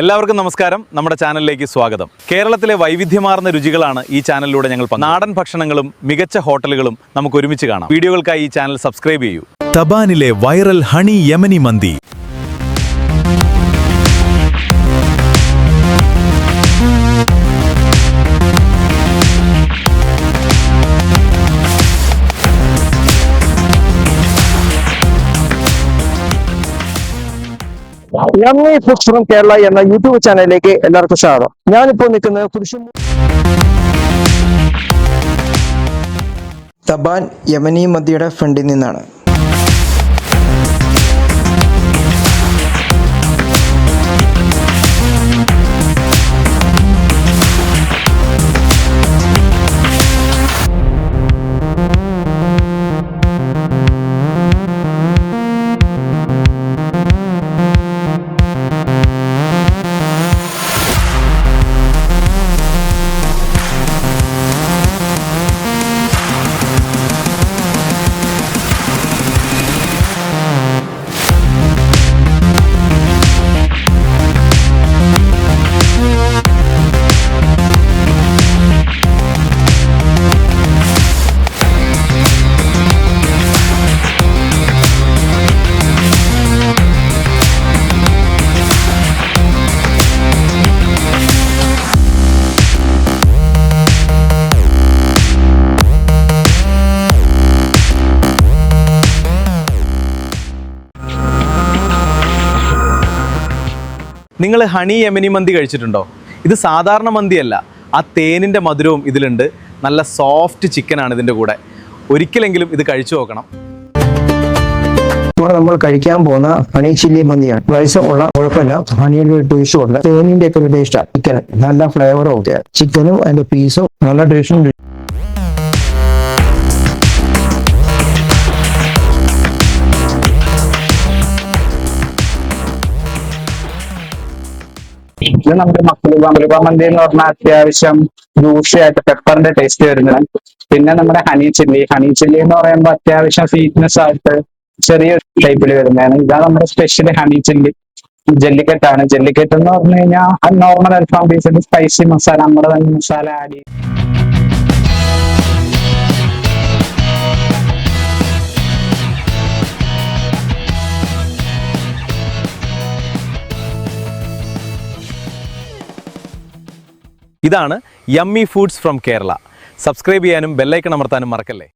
എല്ലാവർക്കും നമസ്കാരം. നമ്മുടെ ചാനലിലേക്ക് സ്വാഗതം. കേരളത്തിലെ വൈവിധ്യമാർന്ന രുചികളാണ് ഈ ചാനലിലൂടെ ഞങ്ങൾ നാടൻ ഭക്ഷണങ്ങളും മികച്ച ഹോട്ടലുകളും നമുക്ക് ഒരുമിച്ച് കാണാം. വീഡിയോകൾക്കായി ഈ ചാനൽ സബ്സ്ക്രൈബ് ചെയ്യൂ. തബാനിലെ വൈറൽ ഹണി യമനി മന്തി. യമ്മി ഫുഡ്സ് ഫ്രം കേരള എന്ന യൂട്യൂബ് ചാനലിലേക്ക് എല്ലാവർക്കും സ്വാഗതം. ഞാനിപ്പോൾ നിൽക്കുന്നത് കുരിശുംമൂട് തബാൻ യമനി മന്തിയുടെ ഫ്രണ്ടിൽ നിന്നാണ്. നിങ്ങൾ ഹണി യമനി മന്തി കഴിച്ചിട്ടുണ്ടോ? ഇത് സാധാരണ മന്തിയല്ല. ആ തേനിൻ്റെ മധുരവും ഇതിലുണ്ട്. നല്ല സോഫ്റ്റ് ചിക്കനാണ് ഇതിൻ്റെ കൂടെ. ഒരിക്കലെങ്കിലും ഇത് കഴിച്ചു നോക്കണം. ഇപ്പോൾ നമ്മൾ കഴിക്കാൻ പോകുന്ന ഹണി ചില്ലി മന്തിയാണ്. റൈസ് ഉള്ള കുഴപ്പമില്ല, ഹണിയുടെ ഒരു ടേസ്റ്റും ഉണ്ട്, തേനിന്റെ ഒക്കെ ഒരു ടേസ്റ്റാണ്. ചിക്കൻ നല്ല ഫ്ലേവറും ഒക്കെ, ചിക്കനും അതിന്റെ പീസും നല്ല ടേസ്റ്റും. ഇത് നമ്മുടെ മലബാർ മന്തി എന്ന് പറഞ്ഞാൽ അത്യാവശ്യം ജ്യൂസി ആയിട്ട് പെപ്പറിന്റെ ടേസ്റ്റ് വരുന്നത്. പിന്നെ നമ്മുടെ ഹണി ചില്ലി എന്ന് പറയുമ്പോൾ അത്യാവശ്യം സ്വീറ്റ്നെസ് ആയിട്ട് ചെറിയ ടൈപ്പിൽ വരുന്നതാണ്. ഇതാണ് നമ്മുടെ സ്പെഷ്യൽ ഹണി ചില്ലി. ജെല്ലിക്കെട്ടാണ്. ജെല്ലിക്കെട്ട് എന്ന് പറഞ്ഞു കഴിഞ്ഞാൽ നോർമൽ അൽഫാം പീസിന്റെ സ്പൈസി മസാല, നമ്മുടെ തന്നെ മസാല ആഡ് ചെയ്യും. ഇതാണ് yummy foods from Kerala. Subscribe ചെയ്യാനും ബെല്ലൈക്കൺ അമർത്താനും മറക്കല്ലേ.